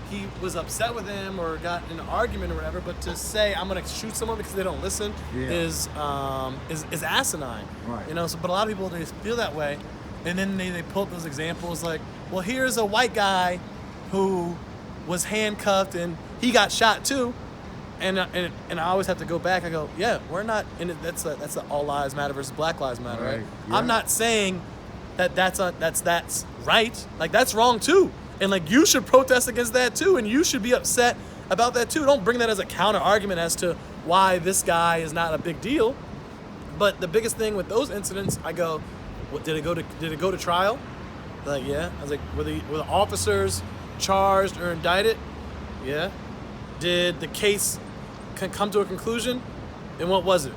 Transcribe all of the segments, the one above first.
he was upset with him or got in an argument or whatever, but to say I'm gonna shoot someone because they don't listen is asinine. Right. You know, so but a lot of people, they feel that way, and then they pull up those examples like, well, here's a white guy who was handcuffed and he got shot too. And I always have to go back. I go, yeah, we're not in it. That's the all lives matter versus Black Lives Matter, right? Yeah. I'm not saying that's right. Like, that's wrong too. And like, you should protest against that too, and you should be upset about that too. Don't bring that as a counter argument as to why this guy is not a big deal. But the biggest thing with those incidents, I go, what, did it go to trial? They're like, yeah. I was like, were the officers charged or indicted? Yeah. Did the case come to a conclusion? And what was it?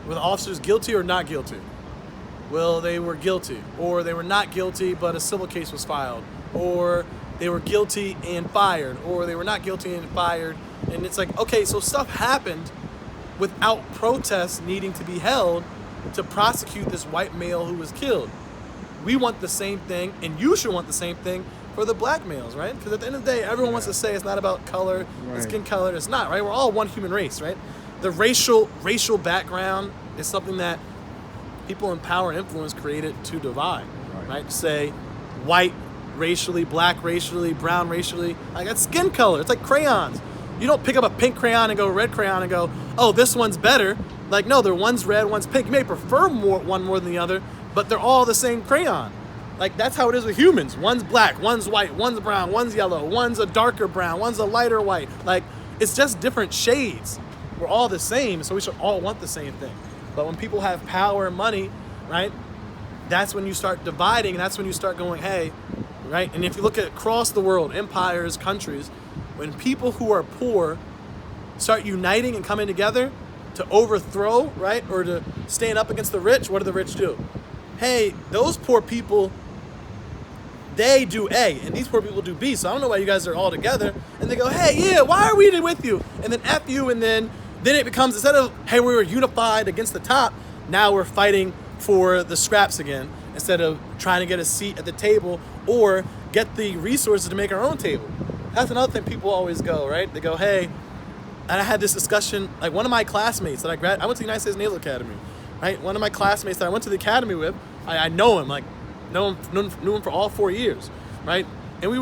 Were the officers guilty or not guilty? Well, they were guilty, or they were not guilty, but a civil case was filed, or they were guilty and fired, or they were not guilty and fired. And it's like, okay, so stuff happened without protests needing to be held to prosecute this white male who was killed. We want the same thing, and you should want the same thing for the black males, right? Because at the end of the day, everyone wants to say it's not about color, skin color. It's not, right? We're all one human race, right? The racial background is something that people in power and influence created to divide, right? Say white racially, black racially, brown racially. Like, that's skin color. It's like crayons. You don't pick up a pink crayon and go red crayon and go, oh, this one's better. Like, no, one's red, one's pink. You may prefer one more than the other, but they're all the same crayon. Like, that's how it is with humans. One's black, one's white, one's brown, one's yellow, one's a darker brown, one's a lighter white. Like, it's just different shades. We're all the same, so we should all want the same thing. But when people have power and money, right, that's when you start dividing, and that's when you start going, hey, right? And if you look at across the world, empires, countries, when people who are poor start uniting and coming together to overthrow, right, or to stand up against the rich, what do the rich do? Hey, those poor people, they do A, and these poor people do B, so I don't know why you guys are all together. And they go, hey, yeah, why are we with you? And then F you, and then it becomes, instead of, hey, we were unified against the top, now we're fighting for the scraps again, instead of trying to get a seat at the table or get the resources to make our own table. That's another thing people always go, right? They go, hey, and I had this discussion, like one of my classmates that I went to the United States Naval Academy, right? One of my classmates that I went to the academy with, I know him, knew him for all 4 years, right? And I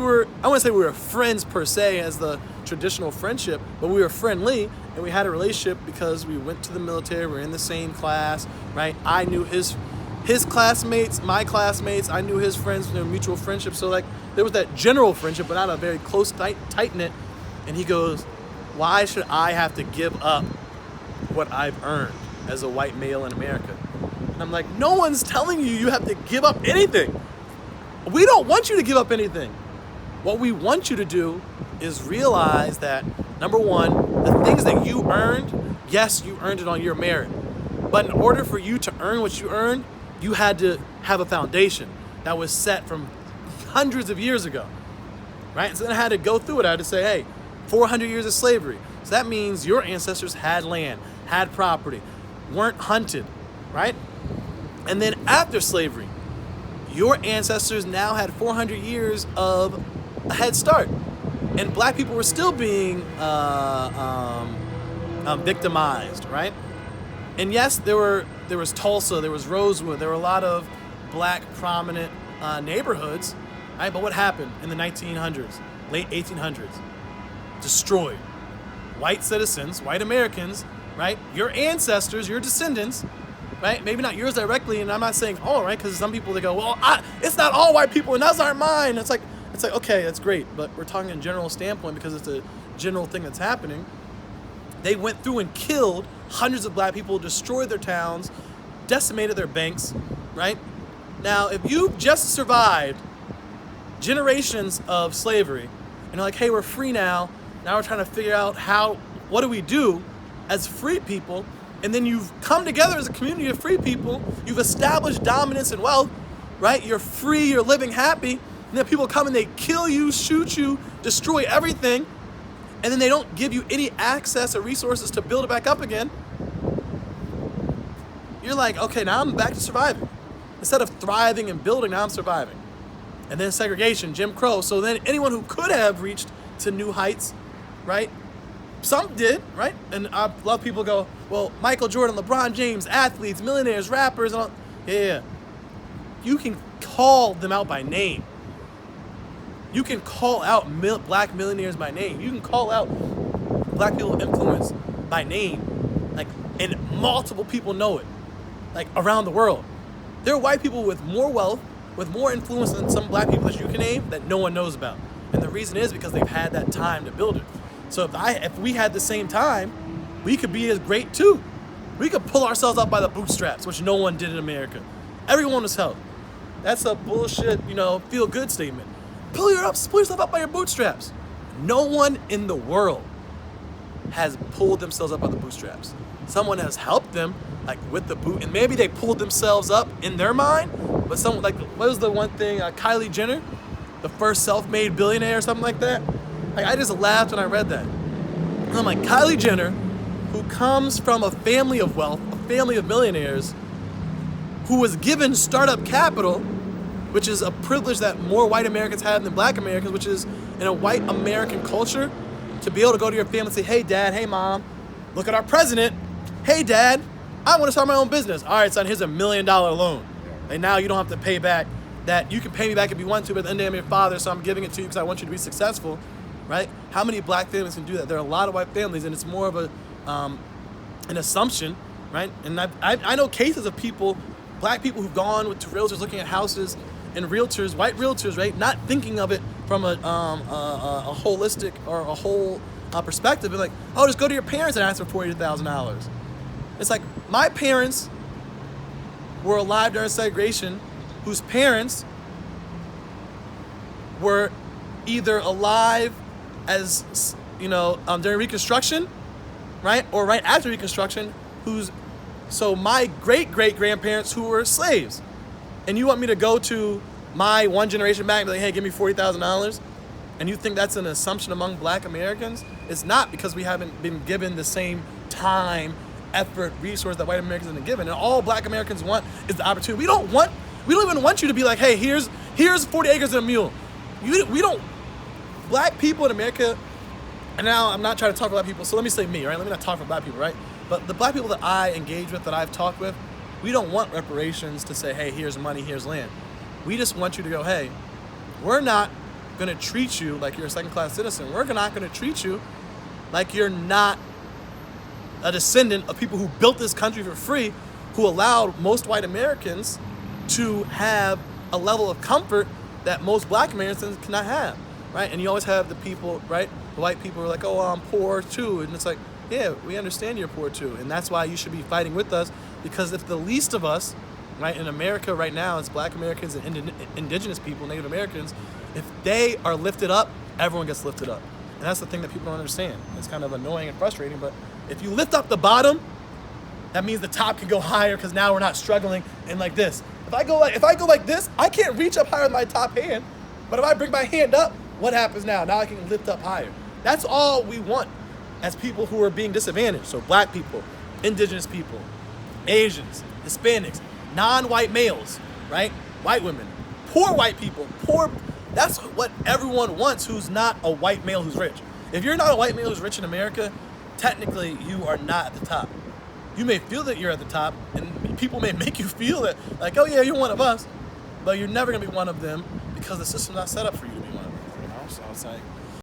wouldn't say we were friends per se as the traditional friendship, but we were friendly, and we had a relationship because we went to the military, we were in the same class, right? I knew his classmates, my classmates, I knew his friends, their mutual friendship. So like there was that general friendship, but not a very close, tight-knit. And he goes, why should I have to give up what I've earned as a white male in America? And I'm like, no one's telling you have to give up anything. We don't want you to give up anything. What we want you to do is realize that, number one, the things that you earned, yes, you earned it on your merit. But in order for you to earn what you earned, you had to have a foundation that was set from hundreds of years ago, right? So then I had to go through it. I had to say, hey, 400 years of slavery. So that means your ancestors had land, had property, weren't hunted, right? And then after slavery, your ancestors now had 400 years of a head start. And black people were still being victimized, right? And yes, there was Tulsa, there was Rosewood, there were a lot of black prominent neighborhoods, right? But what happened in the 1900s, late 1800s? Destroyed. White citizens, white Americans, right? Your ancestors, your descendants, right? Maybe not yours directly, and I'm not saying all, right? Because some people, they go, well, it's not all white people, and those aren't mine. It's like, okay, that's great, but we're talking in general standpoint because it's a general thing that's happening. They went through and killed hundreds of black people, destroyed their towns, decimated their banks, right? Now, if you just survived generations of slavery, and you're like, hey, we're free now we're trying to figure out what do we do as free people, and then you've come together as a community of free people, you've established dominance and wealth, right? You're free, you're living happy, and then people come and they kill you, shoot you, destroy everything, and then they don't give you any access or resources to build it back up again. You're like, okay, now I'm back to surviving. Instead of thriving and building, now I'm surviving. And then segregation, Jim Crow. So then anyone who could have reached to new heights, right? Some did, right? And I love people go, well, Michael Jordan, LeBron James, athletes, millionaires, rappers, and all. Yeah. You can call them out by name. You can call out black millionaires by name. You can call out black people of influence by name. Like, and multiple people know it. Like, around the world. There are white people with more wealth, with more influence than some black people that you can name that no one knows about. And the reason is because they've had that time to build it. So if we had the same time, we could be as great too. We could pull ourselves up by the bootstraps, which no one did in America. Everyone was helped. That's a bullshit, feel-good statement. Pull yourself up by your bootstraps. No one in the world has pulled themselves up by the bootstraps. Someone has helped them, like with the boot, and maybe they pulled themselves up in their mind, but someone, like, what was the one thing, Kylie Jenner, the first self-made billionaire or something like that? Like, I just laughed when I read that. And I'm like, Kylie Jenner, who comes from a family of wealth, a family of millionaires, who was given startup capital, which is a privilege that more white Americans have than black Americans, which is in a white American culture, to be able to go to your family and say, hey, dad, hey, mom, look at our president. Hey, dad, I want to start my own business. All right, son, here's $1 million loan. And now you don't have to pay back that. You can pay me back if you want to, but at the end of the day, I'm your father, so I'm giving it to you because I want you to be successful, right? How many black families can do that? There are a lot of white families, and it's more of an assumption, right? And I know cases of black people who've gone to realtors looking at houses, and realtors, white realtors, right, not thinking of it from a holistic or a whole perspective. They're like, oh, just go to your parents and ask for $40,000. It's like, my parents were alive during segregation, whose parents were either alive as, during Reconstruction, right, or right after Reconstruction, so my great-great-grandparents who were slaves. And you want me to go to my one generation back and be like, hey, give me $40,000? And you think that's an assumption among black Americans? It's not, because we haven't been given the same time, effort, resource that white Americans have been given. And all black Americans want is the opportunity. We don't even want you to be like, hey, here's 40 acres and a mule. We don't, black people in America, and now I'm not trying to talk for black people, so let me say me, right? Let me not talk for black people, right? But the black people that I engage with, that I've talked with, we don't want reparations to say, hey, here's money, here's land. We just want you to go, hey, we're not going to treat you like you're a second-class citizen. We're not going to treat you like you're not a descendant of people who built this country for free, who allowed most white Americans to have a level of comfort that most black Americans cannot have, right? And you always have the people, right? The white people are like, oh, I'm poor too. And it's like, yeah, we understand you're poor too. And that's why you should be fighting with us, because if the least of us, right, in America right now, it's black Americans and indigenous people, Native Americans, if they are lifted up, everyone gets lifted up. And that's the thing that people don't understand. It's kind of annoying and frustrating, but if you lift up the bottom, that means the top can go higher, because now we're not struggling and like this. If I go like this, I can't reach up higher with my top hand. But if I bring my hand up, what happens now? Now I can lift up higher. That's all we want as people who are being disadvantaged. So black people, indigenous people, Asians, Hispanics, non-white males, right? White women, poor white people, that's what everyone wants who's not a white male who's rich. If you're not a white male who's rich in America, technically you are not at the top. You may feel that you're at the top, and people may make you feel that, like, oh yeah, you're one of us, but you're never gonna be one of them, because the system's not set up for you to be one of them. So it's like,